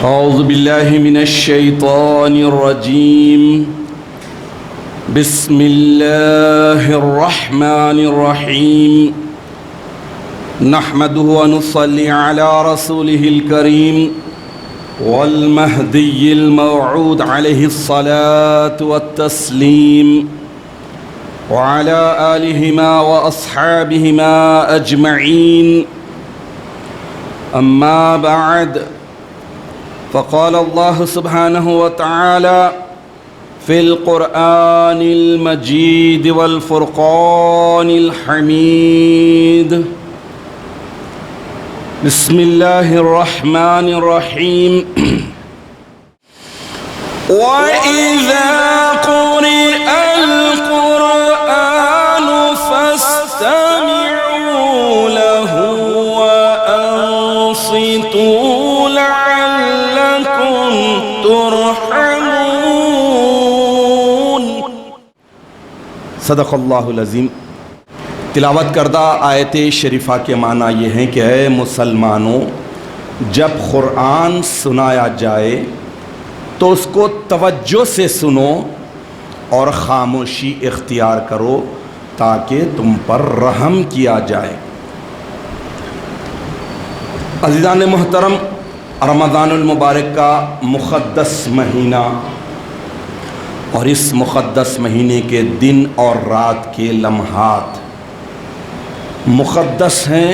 أعوذ بالله من الشيطان الرجيم. بسم الله الرحمن الرحيم. نحمده ونصلي على رسوله الكريم والمهدي الموعود عليه الصلاة والتسليم وعلى آلهما وأصحابهما أجمعين. أما بعد، فقال الله سبحانه وتعالى في القرآن المجيد والفرقان الحميد. بسم الله الرحمن الرحيم. وإذا قرئ القرآن فاستمعوا له وأنصتوا لعلكم ترحمون. صدق اللہ العظیم. تلاوت کردہ آیت شریفہ کے معنی یہ ہیں کہ اے مسلمانوں، جب قرآن سنایا جائے تو اس کو توجہ سے سنو اور خاموشی اختیار کرو تاکہ تم پر رحم کیا جائے. عزیزان محترم، رمضان المبارک کا مقدس مہینہ اور اس مقدس مہینے کے دن اور رات کے لمحات مقدس ہیں.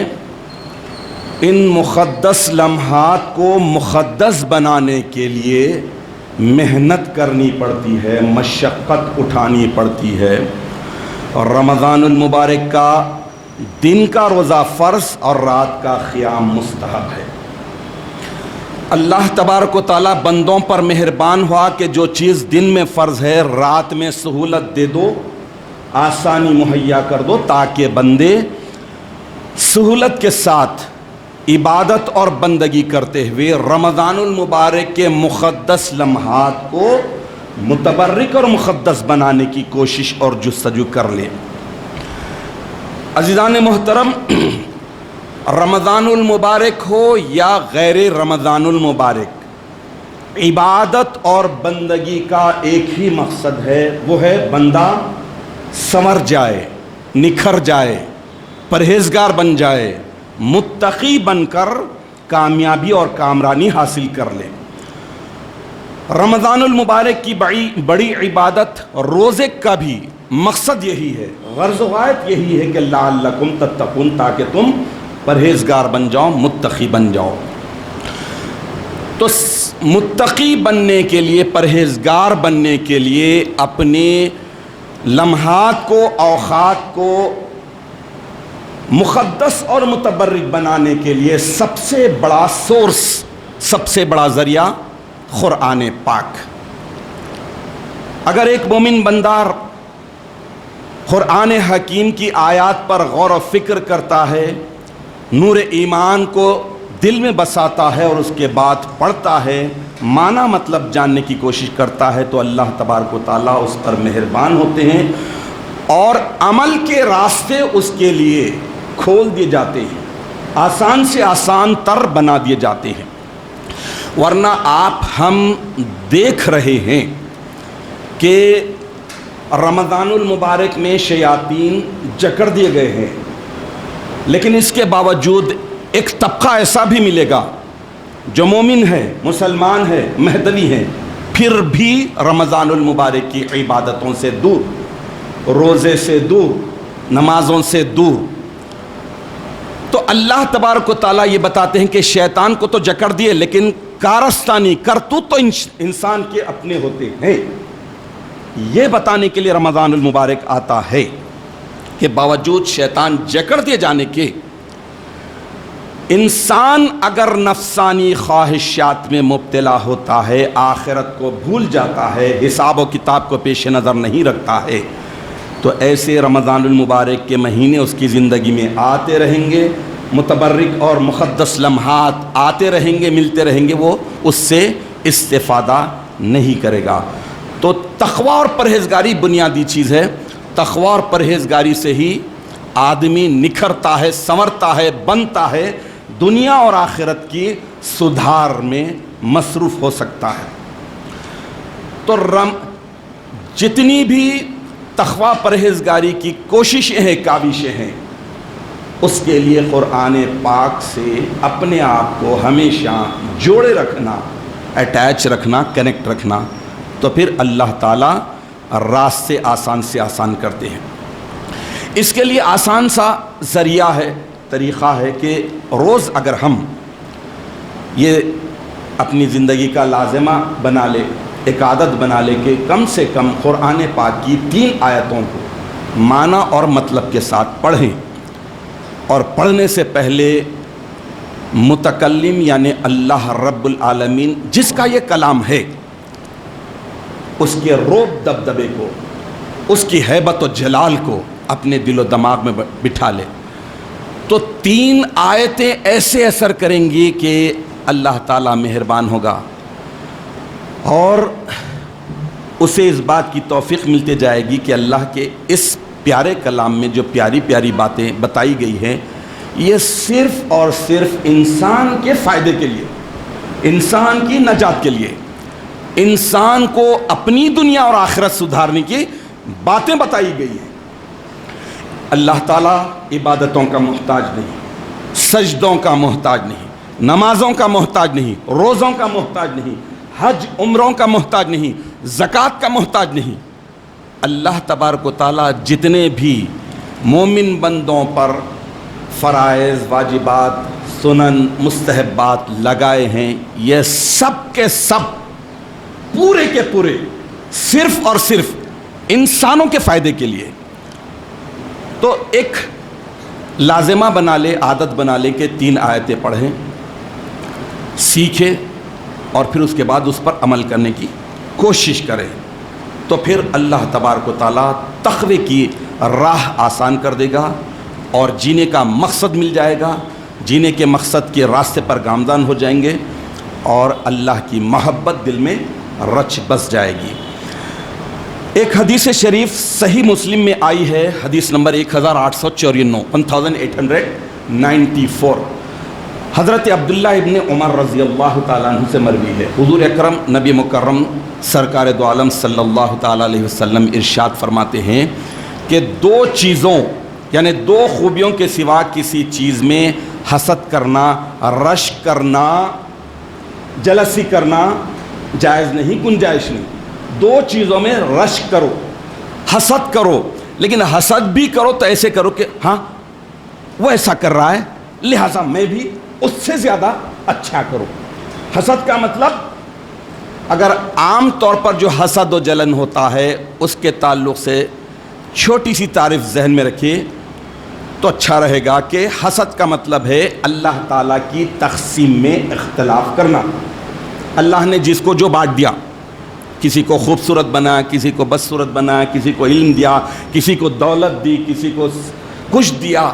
ان مقدس لمحات کو مقدس بنانے کے لیے محنت کرنی پڑتی ہے، مشقت اٹھانی پڑتی ہے. اور رمضان المبارک کا دن کا روزہ فرض اور رات کا قیام مستحب ہے. اللہ تبارک و تعالیٰ بندوں پر مہربان ہوا کہ جو چیز دن میں فرض ہے رات میں سہولت دے دو، آسانی مہیا کر دو تاکہ بندے سہولت کے ساتھ عبادت اور بندگی کرتے ہوئے رمضان المبارک کے مقدس لمحات کو متبرک اور مقدس بنانے کی کوشش اور جستجو کر لیں. عزیزان محترم، رمضان المبارک ہو یا غیر رمضان المبارک، عبادت اور بندگی کا ایک ہی مقصد ہے، وہ ہے بندہ سنور جائے، نکھر جائے، پرہیزگار بن جائے، متقی بن کر کامیابی اور کامرانی حاصل کر لے. رمضان المبارک کی بڑی عبادت روزے کا بھی مقصد یہی ہے، غرض و غایت یہی ہے کہ لعلکم تتقون، تاکہ تم پرہیزگار بن جاؤ، متقی بن جاؤ. تو متقی بننے کے لیے، پرہیزگار بننے کے لیے اپنے لمحات کو، اوقات کو مقدس اور متبرک بنانے کے لیے سب سے بڑا سورس، سب سے بڑا ذریعہ قرآن پاک. اگر ایک مومن بندہ قرآن حکیم کی آیات پر غور و فکر کرتا ہے، نور ایمان کو دل میں بساتا ہے اور اس کے بعد پڑھتا ہے، معنی مطلب جاننے کی کوشش کرتا ہے، تو اللہ تبارک و تعالیٰ اس پر مہربان ہوتے ہیں اور عمل کے راستے اس کے لیے کھول دیے جاتے ہیں، آسان سے آسان تر بنا دیے جاتے ہیں. ورنہ آپ ہم دیکھ رہے ہیں کہ رمضان المبارک میں شیاطین جکڑ دیے گئے ہیں، لیکن اس کے باوجود ایک طبقہ ایسا بھی ملے گا جو مومن ہے، مسلمان ہے، مہدوی ہے، پھر بھی رمضان المبارک کی عبادتوں سے دور، روزے سے دور، نمازوں سے دور. تو اللہ تبارک و تعالیٰ یہ بتاتے ہیں کہ شیطان کو تو جکڑ دیے، لیکن کارستانی کرتوت تو انسان کے اپنے ہوتے ہیں. یہ بتانے کے لیے رمضان المبارک آتا ہے کہ باوجود شیطان جکڑ دیے جانے کے، انسان اگر نفسانی خواہشات میں مبتلا ہوتا ہے، آخرت کو بھول جاتا ہے، حساب و کتاب کو پیش نظر نہیں رکھتا ہے، تو ایسے رمضان المبارک کے مہینے اس کی زندگی میں آتے رہیں گے، متبرک اور مقدس لمحات آتے رہیں گے، ملتے رہیں گے، وہ اس سے استفادہ نہیں کرے گا. تو تقوی اور پرہیزگاری بنیادی چیز ہے. تقوی اور پرہیزگاری سے ہی آدمی نکھرتا ہے، سنورتا ہے، بنتا ہے، دنیا اور آخرت کی سدھار میں مصروف ہو سکتا ہے۔ تو جتنی بھی تقویٰ پرہیزگاری کی کوششیں ہیں، کاوشیں ہیں، اس کے لیے قرآن پاک سے اپنے آپ کو ہمیشہ جوڑے رکھنا، اٹیچ رکھنا، کنیکٹ رکھنا، تو پھر اللہ تعالیٰ راستے آسان سے آسان کرتے ہیں۔ اس کے لیے آسان سا ذریعہ ہے، طریقہ ہے کہ روز اگر ہم یہ اپنی زندگی کا لازمہ بنا لے، ایک عادت بنا لے کہ کم سے کم قرآن پاک کی 3 آیتوں کو معنی اور مطلب کے ساتھ پڑھیں، اور پڑھنے سے پہلے متکلم یعنی اللہ رب العالمین جس کا یہ کلام ہے اس کے رعب دبدبے کو، اس کی ہیبت و جلال کو اپنے دل و دماغ میں بٹھا لے، تو 3 آیتیں ایسے اثر کریں گی کہ اللہ تعالیٰ مہربان ہوگا اور اسے اس بات کی توفیق ملتے جائے گی کہ اللہ کے اس پیارے کلام میں جو پیاری پیاری باتیں بتائی گئی ہیں یہ صرف اور صرف انسان کے فائدے کے لیے، انسان کی نجات کے لیے، انسان کو اپنی دنیا اور آخرت سدھارنے کی باتیں بتائی گئی ہیں۔ اللہ تعالیٰ عبادتوں کا محتاج نہیں، سجدوں کا محتاج نہیں، نمازوں کا محتاج نہیں، روزوں کا محتاج نہیں، حج عمروں کا محتاج نہیں، زکوٰۃ کا محتاج نہیں۔ اللہ تبارک و تعالیٰ جتنے بھی مومن بندوں پر فرائض، واجبات، سنن، مستحبات لگائے ہیں، یہ سب کے سب پورے کے پورے صرف اور صرف انسانوں کے فائدے کے لیے۔ تو ایک لازمہ بنا لے، عادت بنا لے کہ 3 آیتیں پڑھیں، سیکھیں اور پھر اس کے بعد اس پر عمل کرنے کی کوشش کریں، تو پھر اللہ تبارک و تعالیٰ تقوی کی راہ آسان کر دے گا اور جینے کا مقصد مل جائے گا، جینے کے مقصد کے راستے پر گامزن ہو جائیں گے اور اللہ کی محبت دل میں رچ بس جائے گی۔ ایک حدیث شریف صحیح مسلم میں آئی ہے، حدیث نمبر 1894 حضرت عبداللہ ابن عمر رضی اللہ تعالیٰ عنہ سے مروی ہے۔ حضور اکرم نبی مکرم سرکار دو عالم صلی اللہ تعالیٰ علیہ وسلم ارشاد فرماتے ہیں کہ 2 چیزوں یعنی 2 خوبیوں کے سوا کسی چیز میں حسد کرنا، رشک کرنا، جلسی کرنا جائز نہیں، گنجائش نہیں۔ 2 چیزوں میں رشک کرو، حسد کرو، لیکن حسد بھی کرو تو ایسے کرو کہ ہاں وہ ایسا کر رہا ہے لہٰذا میں بھی اس سے زیادہ اچھا کرو۔ حسد کا مطلب اگر عام طور پر جو حسد و جلن ہوتا ہے اس کے تعلق سے چھوٹی سی تعریف ذہن میں رکھیے تو اچھا رہے گا کہ حسد کا مطلب ہے اللہ تعالیٰ کی تقسیم میں اختلاف کرنا۔ اللہ نے جس کو جو بانٹ دیا، کسی کو خوبصورت بنایا، کسی کو بدصورت بنایا، کسی کو علم دیا، کسی کو دولت دی، کسی کو کچھ دیا،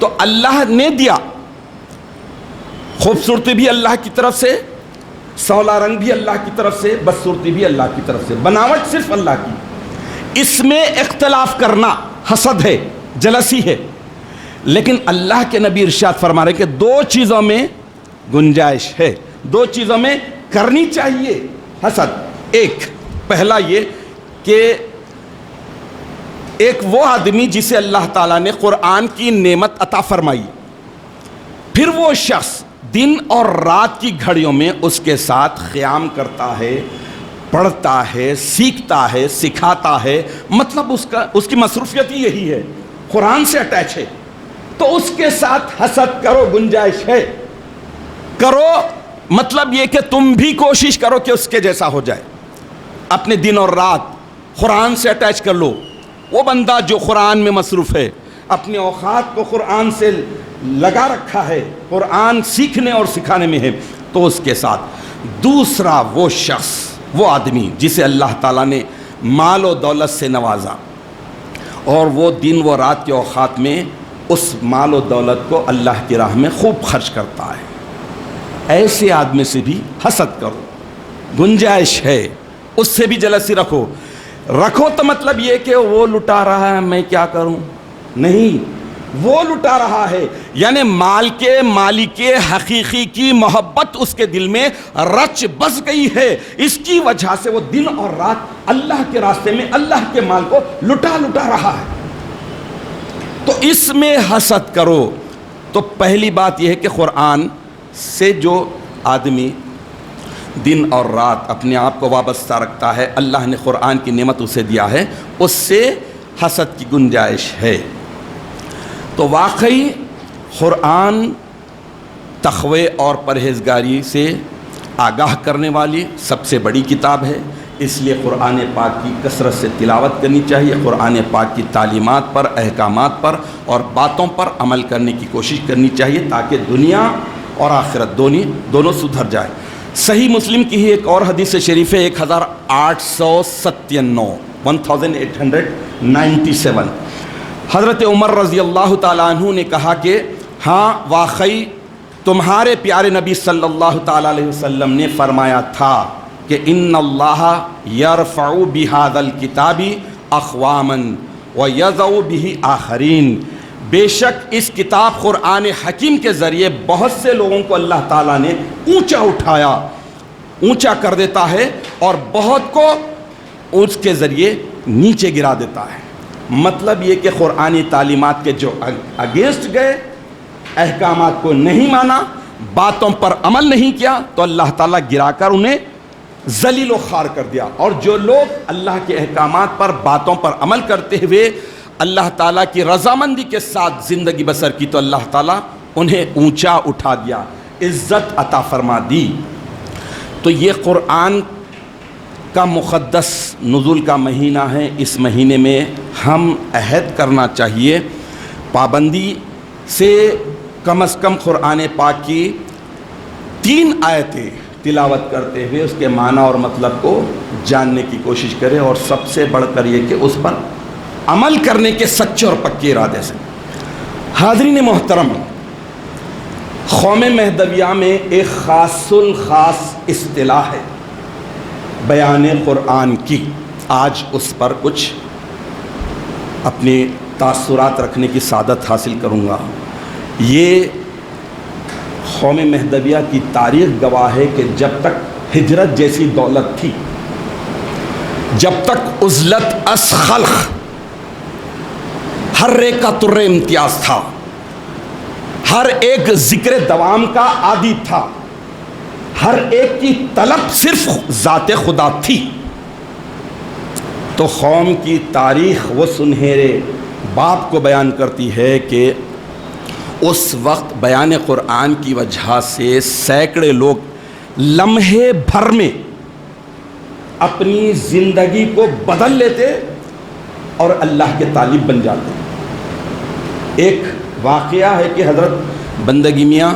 تو اللہ نے دیا، خوبصورتی بھی اللہ کی طرف سے، سولا رنگ بھی اللہ کی طرف سے، بدصورتی بھی اللہ کی طرف سے، بناوٹ صرف اللہ کی، اس میں اختلاف کرنا حسد ہے، جلسی ہے۔ لیکن اللہ کے نبی ارشاد فرما رہے کہ 2 چیزوں میں گنجائش ہے، 2 چیزوں میں کرنی چاہیے حسد۔ ایک پہلا یہ کہ ایک وہ آدمی جسے اللہ تعالیٰ نے قرآن کی نعمت عطا فرمائی، پھر وہ شخص دن اور رات کی گھڑیوں میں اس کے ساتھ قیام کرتا ہے، پڑھتا ہے، سیکھتا ہے، سکھاتا ہے، مطلب اس کی مصروفیت ہی یہی ہے، قرآن سے اٹیچ ہے، تو اس کے ساتھ حسد کرو، گنجائش ہے، کرو، مطلب یہ کہ تم بھی کوشش کرو کہ اس کے جیسا ہو جائے، اپنے دن اور رات قرآن سے اٹیچ کر لو۔ وہ بندہ جو قرآن میں مصروف ہے، اپنے اوقات کو قرآن سے لگا رکھا ہے، قرآن سیکھنے اور سکھانے میں ہے، تو اس کے ساتھ دوسرا وہ شخص، وہ آدمی جسے اللہ تعالیٰ نے مال و دولت سے نوازا اور وہ دن و رات کے اوقات میں اس مال و دولت کو اللہ کی راہ میں خوب خرچ کرتا ہے، ایسے آدمی سے بھی حسد کرو، گنجائش ہے، اس سے بھی جلسی رکھو تو مطلب یہ کہ وہ لٹا رہا ہے میں کیا کروں، نہیں، وہ لٹا رہا ہے، یعنی مال کے مالک حقیقی کی محبت اس کے دل میں رچ بس گئی ہے، اس کی وجہ سے وہ دن اور رات اللہ کے راستے میں اللہ کے مال کو لٹا رہا ہے۔ تو اس میں حسد کرو۔ تو پہلی بات یہ ہے کہ قرآن سے جو آدمی دن اور رات اپنے آپ کو وابستہ رکھتا ہے، اللہ نے قرآن کی نعمت اسے دیا ہے، اس سے حسد کی گنجائش ہے۔ تو واقعی قرآن تقوی اور پرہیزگاری سے آگاہ کرنے والی سب سے بڑی کتاب ہے، اس لیے قرآن پاک کی کثرت سے تلاوت کرنی چاہیے، قرآن پاک کی تعلیمات پر، احکامات پر اور باتوں پر عمل کرنے کی کوشش کرنی چاہیے تاکہ دنیا اور آخرت دونوں سدھر جائے۔ صحیح مسلم کی ہی ایک اور حدیث شریف ہے 1897 حضرت عمر رضی اللہ تعالیٰ عنہ نے کہا کہ ہاں واقعی تمہارے پیارے نبی صلی اللہ تعالیٰ علیہ وسلم نے فرمایا تھا کہ ان اللہ یرفع بہذا الکتاب اقواما ویضع بہ آخرین، بے شک اس کتاب قرآن حکیم کے ذریعے بہت سے لوگوں کو اللہ تعالیٰ نے اونچا کر دیتا ہے اور بہت کو اس کے ذریعے نیچے گرا دیتا ہے۔ مطلب یہ کہ قرآنی تعلیمات کے جو اگینسٹ گئے، احکامات کو نہیں مانا، باتوں پر عمل نہیں کیا، تو اللہ تعالیٰ گرا کر انہیں ذلیل و خوار کر دیا، اور جو لوگ اللہ کے احکامات پر باتوں پر عمل کرتے ہوئے اللہ تعالیٰ کی رضامندی کے ساتھ زندگی بسر کی، تو اللہ تعالیٰ انہیں اونچا اٹھا دیا، عزت عطا فرما دی۔ تو یہ قرآن کا مقدس نزول کا مہینہ ہے، اس مہینے میں ہم عہد کرنا چاہیے پابندی سے کم از کم قرآن پاک کی 3 آیتیں تلاوت کرتے ہوئے اس کے معنی اور مطلب کو جاننے کی کوشش کرے، اور سب سے بڑھ کر یہ کہ اس پر عمل کرنے کے سچے اور پکے ارادے سے۔ حاضرین محترم، قوم مہدویہ میں ایک خاص الخاص اصطلاح ہے بیان قرآن کی، آج اس پر کچھ اپنے تاثرات رکھنے کی سعادت حاصل کروں گا۔ یہ قوم مہدویہ کی تاریخ گواہ ہے کہ جب تک ہجرت جیسی دولت تھی، جب تک عزلت از خلق، ہر ایک کا تر امتیاز تھا، ہر ایک ذکر دوام کا عادی تھا، ہر ایک کی طلب صرف ذات خدا تھی، تو قوم کی تاریخ وہ سنہرے باب کو بیان کرتی ہے کہ اس وقت بیان قرآن کی وجہ سے سینکڑے لوگ لمحے بھر میں اپنی زندگی کو بدل لیتے اور اللہ کے طالب بن جاتے۔ ایک واقعہ ہے کہ حضرت بندگی میاں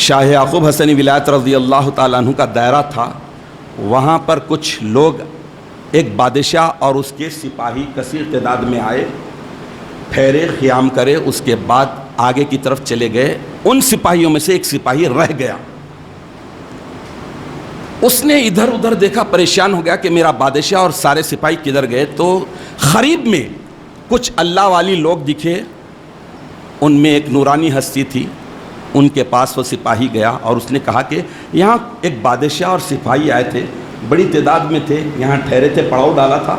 شاہ یعقوب حسنی ولایت رضی اللہ تعالیٰ عنہ کا دائرہ تھا، وہاں پر کچھ لوگ، ایک بادشاہ اور اس کے سپاہی کثیر تعداد میں آئے، ٹھہرے، قیام کرے، اس کے بعد آگے کی طرف چلے گئے۔ ان سپاہیوں میں سے ایک سپاہی رہ گیا، اس نے ادھر ادھر دیکھا، پریشان ہو گیا کہ میرا بادشاہ اور سارے سپاہی کدھر گئے۔ تو قریب میں کچھ اللہ والی لوگ دکھے، ان میں ایک نورانی ہستی تھی، ان کے پاس وہ سپاہی گیا اور اس نے کہا کہ یہاں ایک بادشاہ اور سپاہی آئے تھے، بڑی تعداد میں تھے، یہاں ٹھہرے تھے، پڑاؤ ڈالا تھا،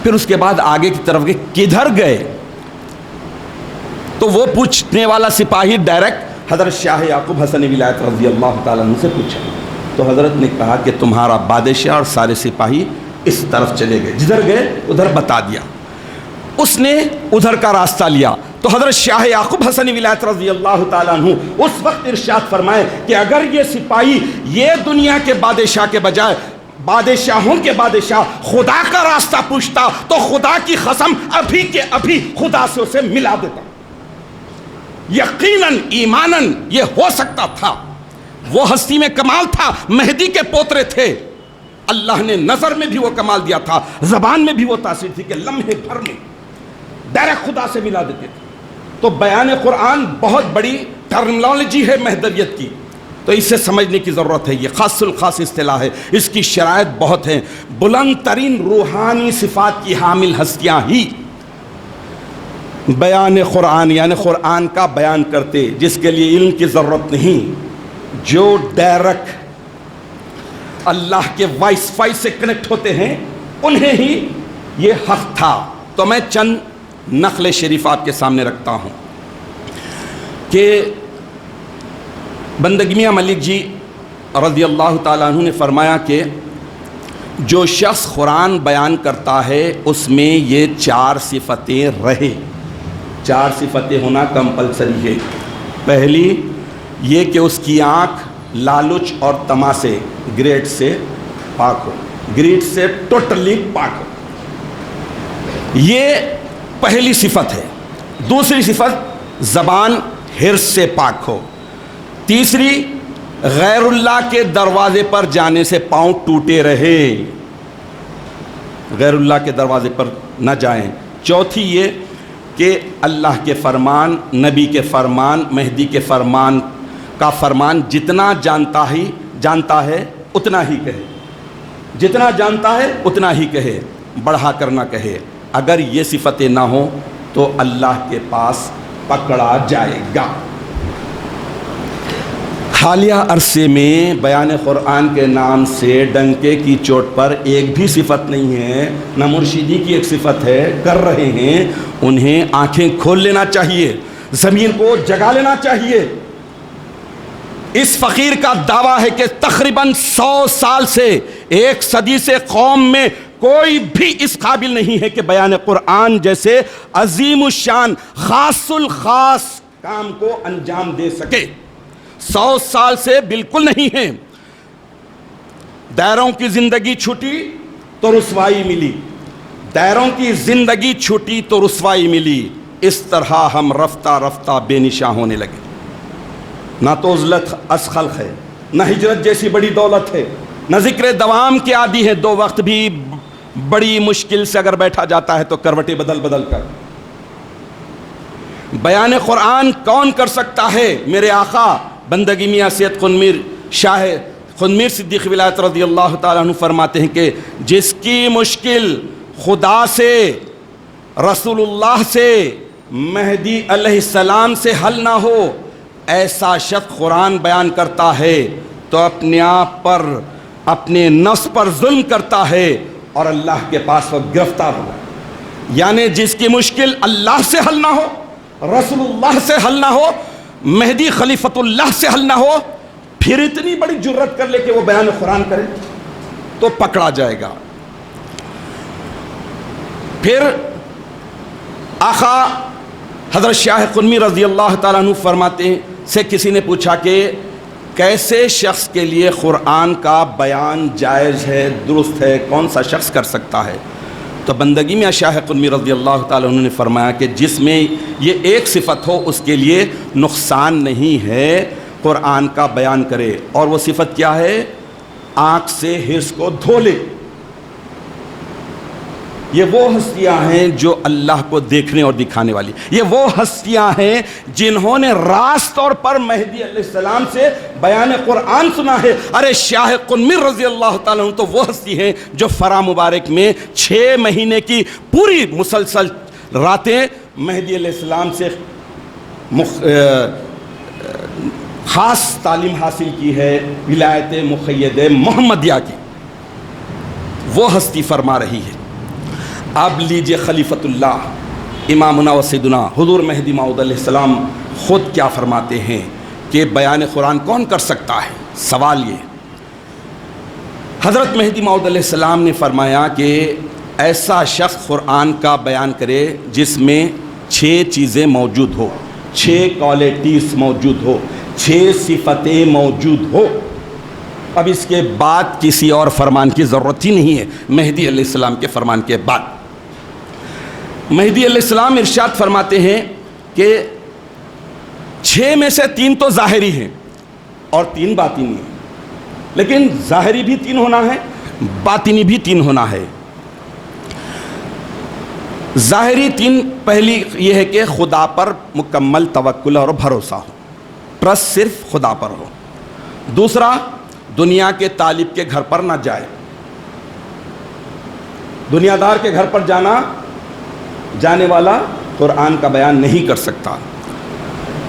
پھر اس کے بعد آگے کی طرف گئے، کدھر گئے؟ تو وہ پوچھنے والا سپاہی ڈائریکٹ حضرت شاہ یعقوب حسنی ولایت رضی اللہ تعالیٰ عنہ سے پوچھا، تو حضرت نے کہا کہ تمہارا بادشاہ اور سارے سپاہی اس طرف چلے گئے، جدھر گئے ادھر بتا دیا۔ اس نے ادھر کا راستہ لیا، تو حضرت شاہ یعقوب حسنی ولایت رضی اللہ تعالیٰ عنہ اس وقت ارشاد فرمائے کہ اگر یہ سپاہی یہ دنیا کے بادشاہ کے بجائے بادشاہوں کے بادشاہ خدا کا راستہ پوچھتا تو خدا کی قسم ابھی کے ابھی خدا سے اسے ملا دیتا۔ یقیناً ایماناً یہ ہو سکتا تھا، وہ ہستی میں کمال تھا، مہدی کے پوترے تھے، اللہ نے نظر میں بھی وہ کمال دیا تھا، زبان میں بھی وہ تاثیر تھی کہ لمحے بھر میں ڈائریکٹ خدا سے ملا دیتے تھے۔ تو بیان قرآن بہت بڑی ٹرمنالوجی ہے مہدویت کی، تو اسے سمجھنے کی ضرورت ہے۔ یہ خاص الخاص اصطلاح ہے، اس کی شرائط بہت ہیں، بلند ترین روحانی صفات کی حامل ہستیاں ہی بیان قرآن یعنی قرآن کا بیان کرتے جس کے لیے علم کی ضرورت نہیں، جو ڈائریکٹ اللہ کے وائس فائی سے کنیکٹ ہوتے ہیں انہیں ہی یہ حق تھا۔ تو میں چند نقل شریف آپ کے سامنے رکھتا ہوں کہ بندگی میاں ملک جی رضی اللہ تعالیٰ عنہ نے فرمایا کہ جو شخص قرآن بیان کرتا ہے اس میں یہ 4 صفتیں رہے۔ 4 صفتیں ہونا کمپلسری ہے۔ پہلی یہ کہ اس کی آنکھ لالچ اور طمع سے، گریڈ سے پاک ہو، گریڈ سے ٹوٹلی پاک ہو، یہ پہلی صفت ہے۔ دوسری صفت زبان حرص سے پاک ہو۔ تیسری غیر اللہ کے دروازے پر جانے سے پاؤں ٹوٹے رہے، غیر اللہ کے دروازے پر نہ جائیں۔ چوتھی یہ کہ اللہ کے فرمان، نبی کے فرمان، مہدی کے فرمان کا فرمان جتنا جانتا ہے اتنا ہی کہے، جتنا جانتا ہے اتنا ہی کہے، بڑھا کر نہ کہے۔ اگر یہ صفتیں نہ ہوں تو اللہ کے پاس پکڑا جائے گا۔ حالیہ عرصے میں بیان قرآن کے نام سے ڈنکے کی چوٹ پر ایک بھی صفت نہیں ہے، نہ مرشدی کی ایک صفت ہے، کر رہے ہیں۔ انہیں آنکھیں کھول لینا چاہیے، زمین کو جگا لینا چاہیے۔ اس فقیر کا دعویٰ ہے کہ تقریباً 100 سال سے، 1 صدی سے قوم میں کوئی بھی اس قابل نہیں ہے کہ بیان قرآن جیسے عظیم الشان خاص الخاص کام کو انجام دے سکے۔ 100 سال سے بالکل نہیں ہے۔ دائروں کی زندگی چھوٹی تو رسوائی ملی، دائروں کی زندگی چھوٹی تو رسوائی ملی۔ اس طرح ہم رفتہ رفتہ بے نشاں ہونے لگے۔ نہ تو عزلت از خلق ہے، نہ ہجرت جیسی بڑی دولت ہے، نہ ذکر دوام کے عادی ہے۔ 2 وقت بھی بڑی مشکل سے اگر بیٹھا جاتا ہے تو کروٹیں بدل بدل کر۔ بیان قرآن کون کر سکتا ہے؟ میرے آقا بندگی میاں سید خنمیر شاہ خنمیر صدیق ولایت رضی اللہ تعالیٰ عنہ فرماتے ہیں کہ جس کی مشکل خدا سے، رسول اللہ سے، مہدی علیہ السلام سے حل نہ ہو، ایسا شخص قرآن بیان کرتا ہے تو اپنے آپ پر، اپنے نفس پر ظلم کرتا ہے اور اللہ کے پاس وہ گرفتار ہوا۔ یعنی جس کی مشکل اللہ سے حل نہ ہو، رسول اللہ سے حل نہ ہو، مہدی خلیفۃ اللہ سے حل نہ ہو، پھر اتنی بڑی جرت کر لے کہ وہ بیان قرآن کرے تو پکڑا جائے گا۔ پھر آقا حضرت شاہ قنمی رضی اللہ تعالیٰ عنہ فرماتے ہیں سے کسی نے پوچھا کہ کیسے شخص کے لیے قرآن کا بیان جائز ہے، درست ہے، کون سا شخص کر سکتا ہے؟ تو بندگی میں شاہ قنمی رضی اللہ تعالیٰ عنہ نے فرمایا کہ جس میں یہ ایک صفت ہو اس کے لیے نقصان نہیں ہے، قرآن کا بیان کرے۔ اور وہ صفت کیا ہے؟ آنکھ سے حرص کو دھو لے۔ یہ وہ ہستیاں ہیں جو اللہ کو دیکھنے اور دکھانے والی، یہ وہ ہستیاں ہیں جنہوں نے راست طور پر مہدی علیہ السلام سے بیان قرآن سنا ہے۔ ارے شاہ قنمی رضی اللہ تعالیٰ عنہ تو وہ ہستی ہیں جو فرا مبارک میں 6 مہینے کی پوری مسلسل راتیں مہدی علیہ السلام سے خاص تعلیم حاصل کی ہے، ولایت مقید محمدیہ کی، وہ ہستی فرما رہی ہے۔ اب لیجئے خلیفۃ اللہ امامنا و سیدنا حضور مہدی موعود علیہ السلام خود کیا فرماتے ہیں کہ بیان قرآن کون کر سکتا ہے؟ سوال یہ، حضرت مہدی موعود علیہ السلام نے فرمایا کہ ایسا شخص قرآن کا بیان کرے جس میں 6 چیزیں موجود ہو، 6 کوالٹیز موجود ہو، 6 صفتیں موجود ہو۔ اب اس کے بعد کسی اور فرمان کی ضرورت ہی نہیں ہے، مہدی علیہ السلام کے فرمان کے بعد۔ مہدی علیہ السلام ارشاد فرماتے ہیں کہ 6 میں سے 3 تو ظاہری ہیں اور 3 باطنی ہیں، لیکن ظاہری بھی 3 ہونا ہے، باطنی بھی 3 ہونا ہے۔ ظاہری 3 پہلی یہ ہے کہ خدا پر مکمل توکل اور بھروسہ ہو، ٹرسٹ صرف خدا پر ہو۔ دوسرا، دنیا کے طالب کے گھر پر نہ جائے، دنیا دار کے گھر پر جانے والا قرآن کا بیان نہیں کر سکتا۔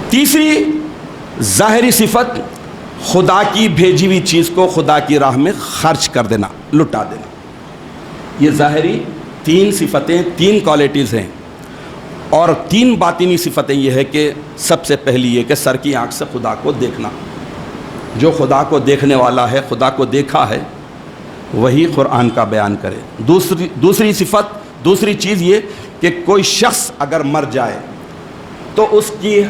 تیسری ظاہری صفت، خدا کی بھیجی ہوئی چیز کو خدا کی راہ میں خرچ کر دینا، لٹا دینا۔ یہ ظاہری تین صفتیں، تین کوالٹیز ہیں۔ اور تین باطنی صفتیں یہ ہے کہ سب سے پہلی یہ کہ سر کی آنکھ سے خدا کو دیکھنا۔ جو خدا کو دیکھنے والا ہے، خدا کو دیکھا ہے، وہی قرآن کا بیان کرے۔ دوسری صفت، دوسری چیز یہ کہ کوئی شخص اگر مر جائے تو اس کی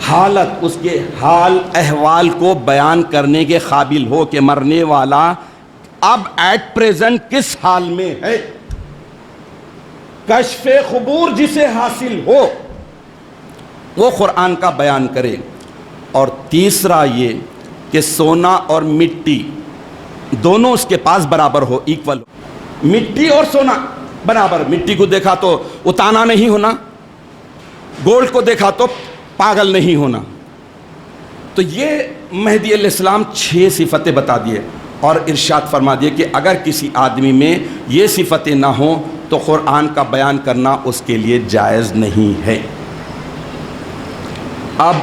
حالت، اس کے حال احوال کو بیان کرنے کے قابل ہو کہ مرنے والا اب ایٹ پریزنٹ کس حال میں ہے، کشف خبور جسے حاصل ہو وہ قرآن کا بیان کرے۔ اور تیسرا یہ کہ سونا اور مٹی دونوں اس کے پاس برابر ہو، ایکول ہو۔ مٹی اور سونا برابر، مٹی کو دیکھا تو اتانا نہیں ہونا، گولڈ کو دیکھا تو پاگل نہیں ہونا۔ تو یہ مہدی علیہ السلام 6 صفتیں بتا دیے اور ارشاد فرما دیے کہ اگر کسی آدمی میں یہ صفتیں نہ ہوں تو قرآن کا بیان کرنا اس کے لیے جائز نہیں ہے۔ اب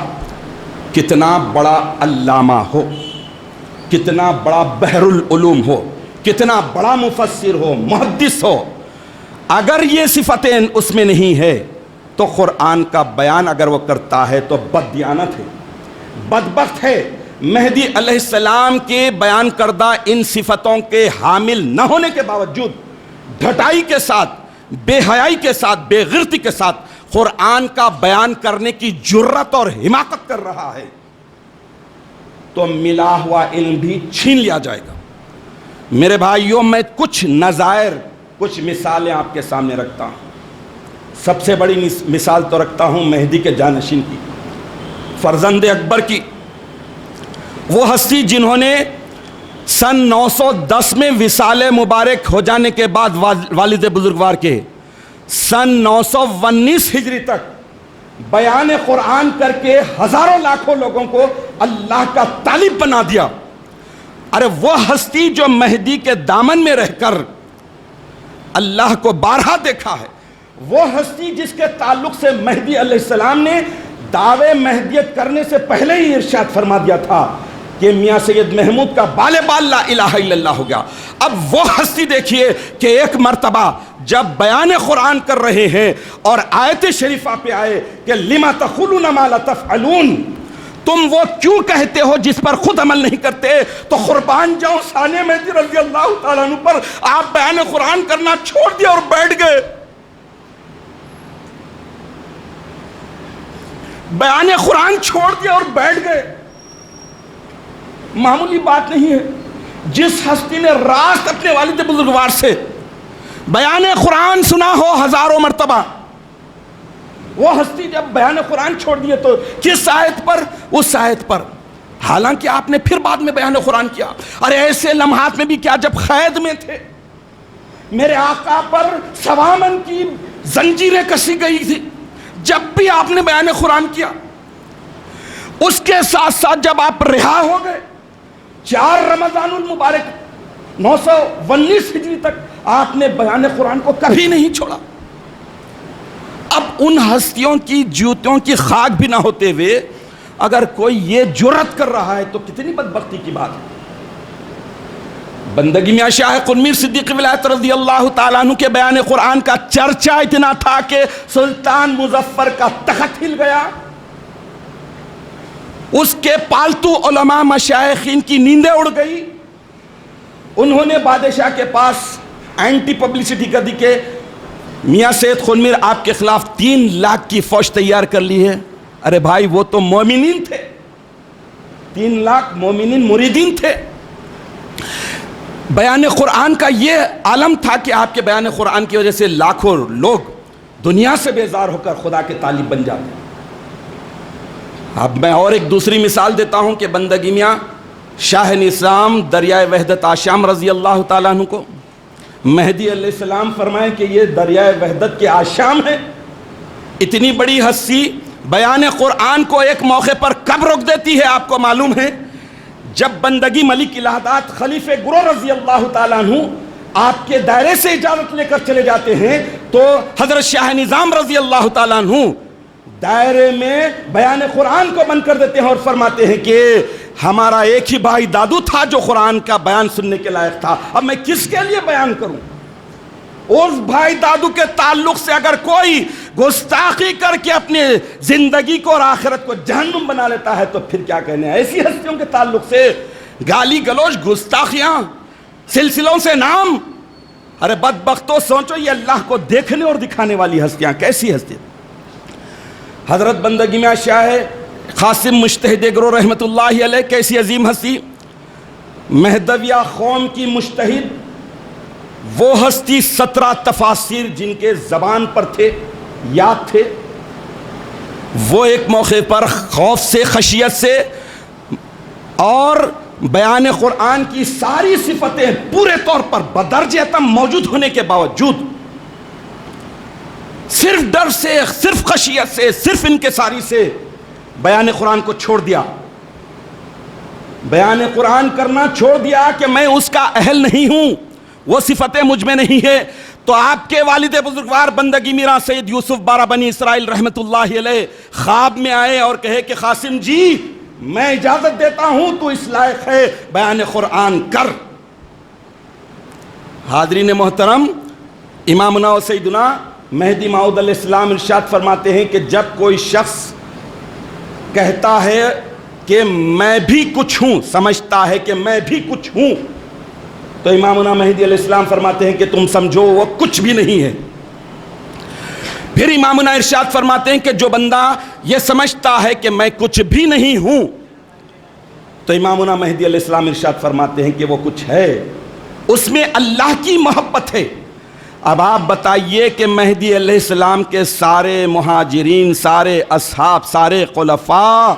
کتنا بڑا علامہ ہو، کتنا بڑا بحر العلوم ہو، کتنا بڑا مفسر ہو، محدث ہو، اگر یہ صفتیں اس میں نہیں ہے تو قرآن کا بیان اگر وہ کرتا ہے تو بددیانت ہے، بدبخت ہے۔ مہدی علیہ السلام کے بیان کردہ ان صفتوں کے حامل نہ ہونے کے باوجود ڈھٹائی کے ساتھ، بے حیائی کے ساتھ، بے غیرتی کے ساتھ قرآن کا بیان کرنے کی جرت اور حماقت کر رہا ہے تو ملا ہوا علم بھی چھین لیا جائے گا۔ میرے بھائیوں، میں کچھ نظائر، کچھ مثالیں آپ کے سامنے رکھتا ہوں۔ سب سے بڑی مثال تو رکھتا ہوں مہدی کے جانشین کی، فرزند اکبر کی۔ وہ ہستی جنہوں نے سن 910 میں وصال مبارک ہو جانے کے بعد والد بزرگوار کے سن 919 ہجری تک بیان قرآن کر کے ہزاروں لاکھوں لوگوں کو اللہ کا طالب بنا دیا۔ ارے وہ ہستی جو مہدی کے دامن میں رہ کر اللہ کو بارہا دیکھا ہے، وہ ہستی جس کے تعلق سے مہدی علیہ السلام نے دعوے مہدیت کرنے سے پہلے ہی ارشاد فرما دیا تھا کہ میاں سید محمود کا بال بال لا الہ الا اللہ ہو گیا۔ اب وہ ہستی دیکھیے کہ ایک مرتبہ جب بیان قرآن کر رہے ہیں اور آیت شریفہ پہ آئے کہ لما تقولون ما لا تفعلون، تم وہ کیوں کہتے ہو جس پر خود عمل نہیں کرتے، تو قربان جاؤں ثانیہ مہدی رضی اللہ تعالیٰ عنہ پر آپ بیان قرآن کرنا چھوڑ دیا اور بیٹھ گئے۔ بیان قرآن چھوڑ دیا اور بیٹھ گئے۔ معمولی بات نہیں ہے۔ جس ہستی نے راست اپنے والد بزرگوار سے بیان قرآن سنا ہو ہزاروں مرتبہ، وہ ہستی جب بیان قرآن چھوڑ دیے تو کس آیت پر؟ اس آیت پر، حالانکہ آپ نے پھر بعد میں بیان قرآن کیا۔ ارے ایسے لمحات میں بھی کیا جب قید میں تھے، میرے آقا پر سوامن کی زنجیریں کسی گئی تھی، جب بھی آپ نے بیان قرآن کیا۔ اس کے ساتھ ساتھ جب آپ رہا ہو گئے، 4 رمضان المبارک 919 ہجری تک آپ نے بیان قرآن کو کبھی نہیں چھوڑا۔ اب ان ہستیوں کی جوتوں کی خاک بھی نہ ہوتے ہوئے اگر کوئی یہ جرت کر رہا ہے تو کتنی بدبختی کی بات ہے۔ بندگی میاں شاہ قنمیر صدیق ولایت رضی اللہ تعالیٰ عنہ کے بیان قرآن کا چرچا اتنا تھا کہ سلطان مظفر کا تخت ہل گیا، اس کے پالتو علماء مشائخین کی نیندیں اڑ گئی۔ انہوں نے بادشاہ کے پاس اینٹی پبلسٹی کر دی کہ میاں سید قنمیر آپ کے خلاف 3 لاکھ کی فوج تیار کر لی ہے۔ ارے بھائی وہ تو مومنین تھے، 3 لاکھ مومنین مریدین تھے۔ بیان قرآن کا یہ عالم تھا کہ آپ کے بیان قرآن کی وجہ سے لاکھوں لوگ دنیا سے بیزار ہو کر خدا کے طالب بن جاتے۔ اب میں اور ایک دوسری مثال دیتا ہوں کہ بندگی میاں شاہ نظام دریائے وحدت آشام رضی اللہ تعالیٰ عنہ کو مہدی علیہ السلام فرمائے کہ یہ دریائے وحدت کے آشام ہے۔ اتنی بڑی ہستی بیان قرآن کو ایک موقع پر کب روک دیتی ہے آپ کو معلوم ہے؟ جب بندگی ملک الہدات خلیفہ گرو رضی اللہ تعالیٰ عنہ آپ کے دائرے سے اجازت لے کر چلے جاتے ہیں تو حضرت شاہ نظام رضی اللہ تعالیٰ عنہ دائرے میں بیان قرآن کو بند کر دیتے ہیں اور فرماتے ہیں کہ ہمارا ایک ہی بھائی دادو تھا جو قرآن کا بیان سننے کے لائق تھا، اب میں کس کے لیے بیان کروں؟ اس بھائی دادو کے تعلق سے اگر کوئی گستاخی کر کے اپنی زندگی کو اور آخرت کو جہنم بنا لیتا ہے تو پھر کیا کہنے ہیں؟ ایسی ہستیوں کے تعلق سے گالی گلوچ، گستاخیاں، سلسلوں سے نام. ارے بدبختو سوچو یہ اللہ کو دیکھنے اور دکھانے والی ہستیاں کیسی ہستیاں. حضرت بندگی میں شاہ قاسم مجتہد گرو رحمت اللہ علیہ کیسی عظیم ہستی. مہدویہ قوم کی مجتہد، وہ ہستی 17 تفاسیر جن کے زبان پر تھے، یاد تھے، وہ ایک موقع پر خوف سے، خشیت سے اور بیان قرآن کی ساری صفتیں پورے طور پر بدرجہ اتم موجود ہونے کے باوجود صرف ڈر سے، صرف خشیت سے، صرف انکساری سے بیان قرآن کو چھوڑ دیا. بیان قرآن کرنا چھوڑ دیا کہ میں اس کا اہل نہیں ہوں، وہ صفتیں مجھ میں نہیں ہے. تو آپ کے والد بزرگوار بندگی میرا سید یوسف بارہ بنی اسرائیل رحمت اللہ علیہ خواب میں آئے اور کہے کہ قاسم جی میں اجازت دیتا ہوں، تو اس لائق ہے بیان قرآن کر. حاضرین محترم، امامنا و سیدنا مہدی موعود علیہ السلام ارشاد فرماتے ہیں کہ جب کوئی شخص کہتا ہے کہ میں بھی کچھ ہوں، سمجھتا ہے کہ میں بھی کچھ ہوں، تو امامنا مہدی علیہ السلام فرماتے ہیں کہ تم سمجھو وہ کچھ بھی نہیں ہے. پھر امامنا ارشاد فرماتے ہیں کہ جو بندہ یہ سمجھتا ہے کہ میں کچھ بھی نہیں ہوں، تو امامنا مہدی علیہ السلام ارشاد فرماتے ہیں کہ وہ کچھ ہے، اس میں اللہ کی محبت ہے. اب آپ بتائیے کہ مہدی علیہ السلام کے سارے مہاجرین، سارے اصحاب، سارے خلفاء،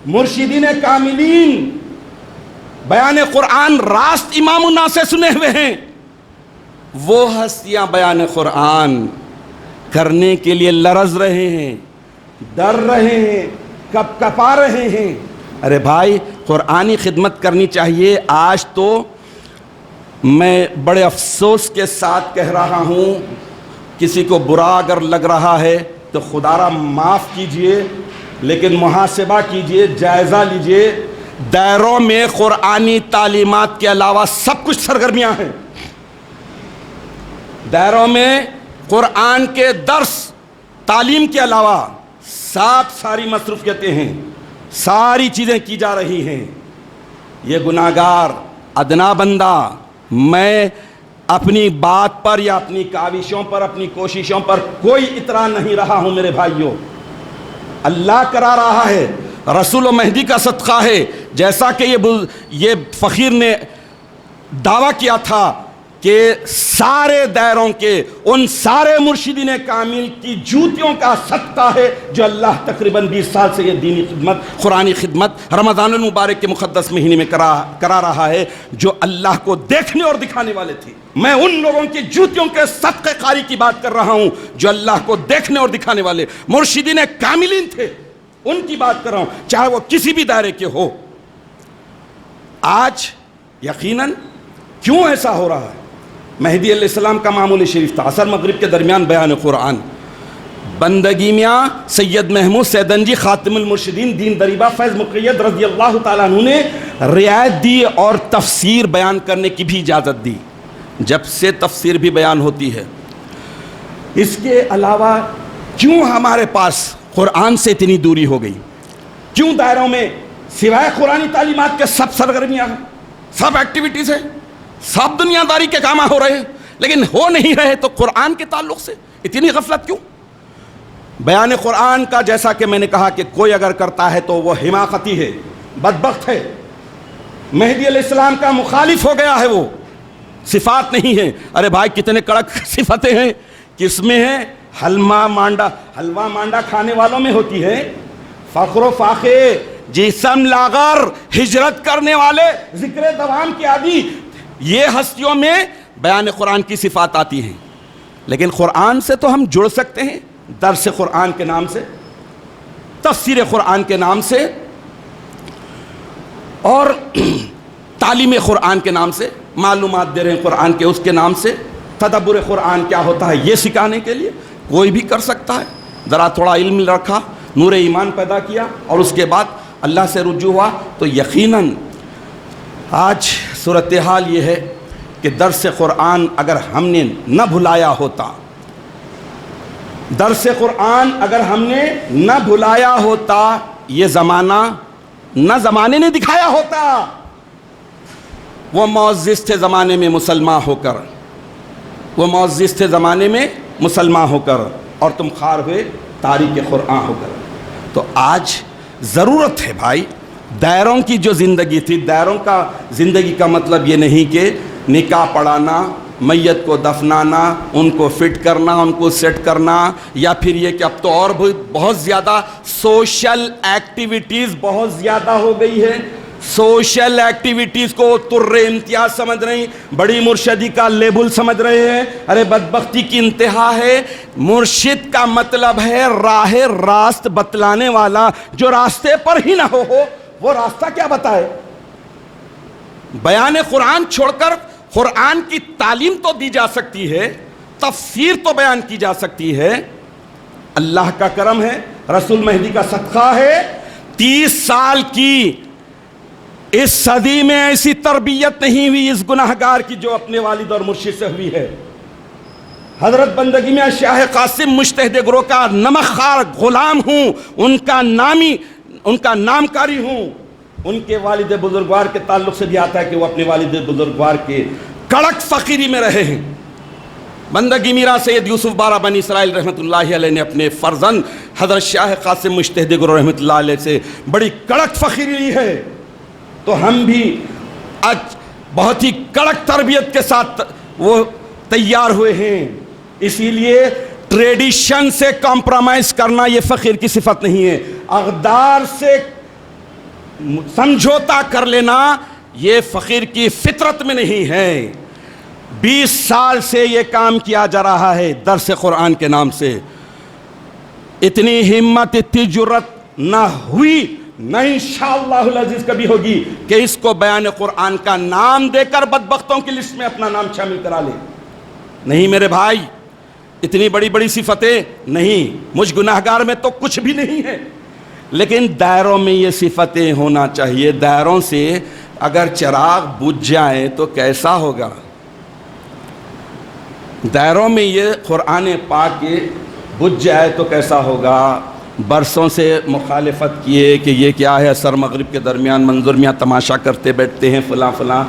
مرشدین کاملین بیان قرآن راست امامنا سے سنے ہوئے ہیں، وہ ہستیاں بیان قرآن کرنے کے لیے لرز رہے ہیں، ڈر رہے ہیں، کپ کپا رہے ہیں. ارے بھائی قرآنی خدمت کرنی چاہیے. آج تو میں بڑے افسوس کے ساتھ کہہ رہا ہوں، کسی کو برا اگر لگ رہا ہے تو خدا را معاف کیجئے، لیکن محاسبہ کیجئے، جائزہ لیجئے. دائروں میں قرآنی تعلیمات کے علاوہ سب کچھ سرگرمیاں ہیں. دائروں میں قرآن کے درس تعلیم کے علاوہ ساری مصروفیتیں ہیں، ساری چیزیں کی جا رہی ہیں. یہ گناہگار ادنا بندہ، میں اپنی بات پر یا اپنی کاوشوں پر، اپنی کوششوں پر کوئی اطراء نہیں رہا ہوں میرے بھائیوں. اللہ کرا رہا ہے، رسول و مہدی کا صدقہ ہے. جیسا کہ یہ فقیر نے دعویٰ کیا تھا کہ سارے دائروں کے ان سارے مرشدین کامل کی جوتیوں کا صدقہ ہے جو اللہ تقریباً 20 سال سے یہ دینی خدمت، قرآنی خدمت رمضان المبارک کے مقدس مہینے میں کرا رہا ہے، جو اللہ کو دیکھنے اور دکھانے والے تھے. میں ان لوگوں کی جوتیوں کے صدقہ قاری کی بات کر رہا ہوں جو اللہ کو دیکھنے اور دکھانے والے مرشدین کاملین تھے، ان کی بات کر رہا ہوں، چاہے وہ کسی بھی دائرے کے ہو. آج یقیناً کیوں ایسا ہو رہا ہے؟ مہدی علیہ السلام کا معمول شریف تھا، عصر مغرب کے درمیان بیان قرآن. بندگی میاں سید محمود سیدنجی خاتم المرشدین دین دریبہ فیض مقید رضی اللہ تعالیٰ عنہ نے رعایت دی اور تفسیر بیان کرنے کی بھی اجازت دی. جب سے تفسیر بھی بیان ہوتی ہے. اس کے علاوہ کیوں ہمارے پاس قرآن سے اتنی دوری ہو گئی؟ کیوں دائروں میں سوائے قرآنی تعلیمات کے سب سرگرمیاں ہیں، سب ایکٹیویٹیز ہیں، سب دنیا داری کے کام ہو رہے ہیں، لیکن ہو نہیں رہے؟ تو قرآن کے تعلق سے اتنی غفلت کیوں؟ بیان قرآن کا جیسا کہ میں نے کہا کہ کوئی اگر کرتا ہے تو وہ حماقتی ہے، بدبخت ہے، مہدی علیہ السلام کا مخالف ہو گیا ہے. وہ صفات نہیں ہیں. ارے بھائی کتنے کڑک صفتیں ہیں، کس میں ہیں؟ حلوہ مانڈا کھانے والوں میں ہوتی ہے، فخر و فاخے، جسم لاغر، ہجرت کرنے والے، ذکر دوام کی عادی، یہ ہستیوں میں بیان قرآن کی صفات آتی ہیں. لیکن قرآن سے تو ہم جڑ سکتے ہیں، درس قرآن کے نام سے، تفسیر قرآن کے نام سے اور تعلیم قرآن کے نام سے. معلومات دے رہے ہیں قرآن کے، اس کے نام سے تدبر قرآن کیا ہوتا ہے یہ سکھانے کے لیے کوئی بھی کر سکتا ہے. ذرا تھوڑا علم رکھا، نور ایمان پیدا کیا اور اس کے بعد اللہ سے رجوع ہوا تو یقیناً آج صورتحال یہ ہے کہ درس قرآن اگر ہم نے نہ بھلایا ہوتا، درس قرآن اگر ہم نے نہ بھلایا ہوتا، یہ زمانہ نہ زمانے نے دکھایا ہوتا. وہ معزز تھے زمانے میں مسلمان ہو کر، وہ معزز تھے زمانے میں مسلمان ہو کر، اور تم خوار ہوئے تاریک قرآن ہو کر. تو آج ضرورت ہے بھائی، دائروں کی جو زندگی تھی، دائروں کا زندگی کا مطلب یہ نہیں کہ نکاح پڑھانا، میت کو دفنانا، ان کو فٹ کرنا، ان کو سیٹ کرنا، یا پھر یہ کہ اب تو اور بہت زیادہ سوشل ایکٹیویٹیز بہت زیادہ ہو گئی ہے. سوشل ایکٹیویٹیز کو تر امتیاز سمجھ رہے ہیں، بڑی مرشدی کا لیبل سمجھ رہے ہیں. ارے بدبختی کی انتہا ہے. مرشد کا مطلب ہے راہ راست بتلانے والا. جو راستے پر ہی نہ ہو وہ راستہ کیا بتائے؟ بیان قرآن چھوڑ کر قرآن کی تعلیم تو دی جا سکتی ہے، تفسیر تو بیان کی جا سکتی ہے. اللہ کا کرم ہے، رسول مہدی کا صدقہ ہے، 30 سال کی اس صدی میں ایسی تربیت نہیں ہوئی اس گناہگار کی جو اپنے والد اور مرشد سے ہوئی ہے. حضرت بندگی میں شاہ قاسم مجتہد گروہ کا نمک خوار غلام ہوں، ان کا نامکاری ہوں. ان کے والد بزرگوار کے تعلق سے بھی آتا ہے کہ وہ اپنے والد بزرگوار کے کڑک فقیری میں رہے ہیں. بندگی میرا سید یوسف بارہ بنی اسرائیل رحمۃ اللہ علیہ نے اپنے فرزند حضرت شاہ قاسم مجتہد گروہ رحمۃ اللہ علیہ سے بڑی کڑک فقیری لی ہے. تو ہم بھی آج بہت ہی کڑک تربیت کے ساتھ وہ تیار ہوئے ہیں. اسی لیے ٹریڈیشن سے کمپرومائز کرنا یہ فقیر کی صفت نہیں ہے. اقدار سے سمجھوتا کر لینا یہ فقیر کی فطرت میں نہیں ہے. 20 سال سے یہ کام کیا جا رہا ہے درس قرآن کے نام سے. اتنی ہمت، اتنی جرت نہ ہوئی، نہ انشاءاللہ العزیز کبھی ہوگی کہ اس کو بیان قرآن کا نام دے کر بدبختوں کی لسٹ میں اپنا نام شامل کرا لے. نہیں میرے بھائی، اتنی بڑی بڑی صفتیں نہیں. مجھ گناہگار میں تو کچھ بھی نہیں ہے، لیکن دائروں میں یہ صفتیں ہونا چاہیے. دائروں سے اگر چراغ بجھ جائے تو کیسا ہوگا؟ دائروں میں یہ قرآن پاک کے بجھ جائے تو کیسا ہوگا؟ برسوں سے مخالفت کیے کہ یہ کیا ہے، اثر مغرب کے درمیان منظر میاں تماشا کرتے بیٹھتے ہیں فلاں فلاں.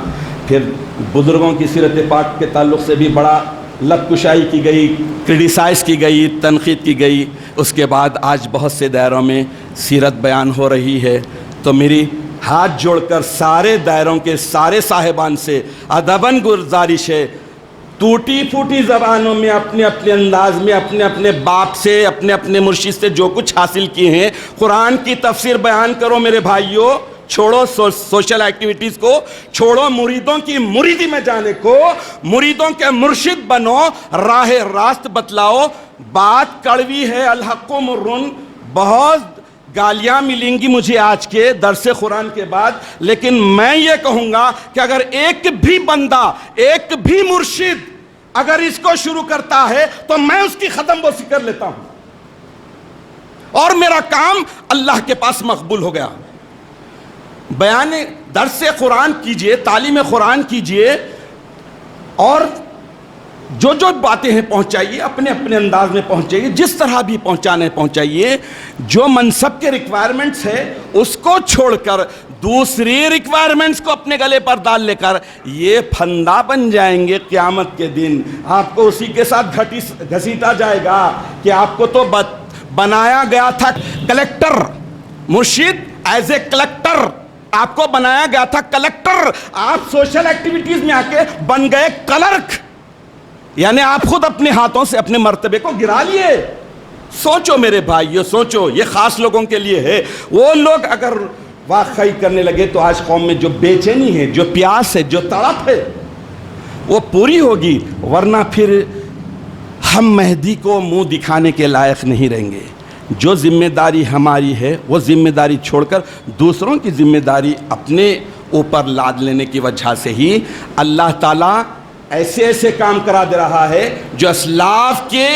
پھر بزرگوں کی سیرت پاک کے تعلق سے بھی بڑا لب کشائی کی گئی، کرٹیسائز کی گئی، تنقید کی گئی. اس کے بعد آج بہت سے دائروں میں سیرت بیان ہو رہی ہے. تو میری ہاتھ جوڑ کر سارے دائروں کے سارے صاحبان سے ادباً گزارش ہے، ٹوٹی پھوٹی زبانوں میں اپنے اپنے انداز میں اپنے اپنے باپ سے، اپنے اپنے مرشد سے جو کچھ حاصل کیے ہیں قرآن کی تفسیر بیان کرو میرے بھائیوں. چھوڑو سوشل ایکٹیویٹیز کو، چھوڑو مریدوں کی مریدی میں جانے کو، مریدوں کے مرشد بنو، راہ راست بتلاؤ. بات کڑوی ہے، الحق مرن، بہت گالیاں ملیں گی مجھے آج کے درس قرآن کے بعد، لیکن میں یہ کہوں گا کہ اگر ایک بھی بندہ، ایک بھی مرشد اگر اس کو شروع کرتا ہے تو میں اس کی ختم بوسی کر لیتا ہوں اور میرا کام اللہ کے پاس مقبول ہو گیا. بیان درس قرآن کیجئے، تعلیم قرآن کیجئے، اور جو جو باتیں ہیں پہنچائیے، اپنے اپنے انداز میں پہنچائیے، جس طرح بھی پہنچانے پہنچائیے. جو منصب کے ریکوائرمنٹس ہے اس کو چھوڑ کر دوسری ریکوائرمنٹس کو اپنے گلے پر ڈال لے کر یہ پھندا بن جائیں گے. قیامت کے دن آپ کو اسی کے ساتھ گھسیٹا جائے گا کہ آپ کو تو بنایا گیا تھا کلیکٹر. مرشد ایز اے کلیکٹر آپ کو بنایا گیا تھا کلیکٹر، آپ سوشل ایکٹیویٹیز میں آ کے بن گئے کلرک. یعنی آپ خود اپنے ہاتھوں سے اپنے مرتبے کو گرا لیے. سوچو میرے بھائیو، سوچو. یہ خاص لوگوں کے لیے ہے. وہ لوگ اگر واقعی کرنے لگے تو آج قوم میں جو بے چینی ہے، جو پیاس ہے، جو تڑپ ہے، وہ پوری ہوگی. ورنہ پھر ہم مہدی کو منہ دکھانے کے لائق نہیں رہیں گے. جو ذمہ داری ہماری ہے وہ ذمہ داری چھوڑ کر دوسروں کی ذمہ داری اپنے اوپر لاد لینے کی وجہ سے ہی اللہ تعالیٰ ایسے ایسے کام کرا دے رہا ہے جو اسلاف کے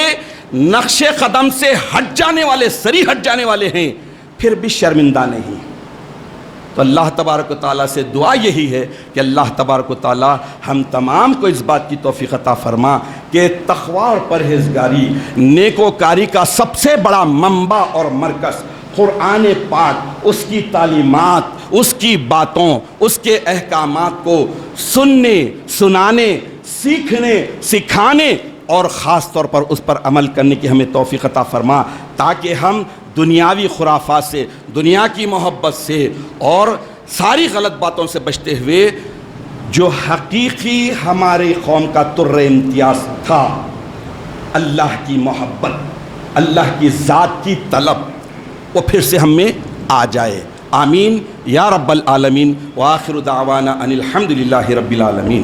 نقش قدم سے ہٹ جانے والے، سری ہٹ جانے والے ہیں، پھر بھی شرمندہ نہیں۔ تو اللہ تبارک و تعالیٰ سے دعا یہی ہے کہ اللہ تبارک و تعالیٰ ہم تمام کو اس بات کی توفیق عطا فرما کہ تقوی اور پرہیزگاری، نیکوکاری کا سب سے بڑا منبع اور مرکز قرآن پاک، اس کی تعلیمات، اس کی باتوں، اس کے احکامات کو سننے، سنانے، سیکھنے، سکھانے اور خاص طور پر اس پر عمل کرنے کی ہمیں توفیق عطا فرما، تاکہ ہم دنیاوی خرافات سے، دنیا کی محبت سے اور ساری غلط باتوں سے بچتے ہوئے جو حقیقی ہماری قوم کا تر امتیاز تھا، اللہ کی محبت، اللہ کی ذات کی طلب، وہ پھر سے ہم میں آ جائے۔ آمین یا رب العالمین، وآخر دعوانا ان الحمد للہ رب العالمین۔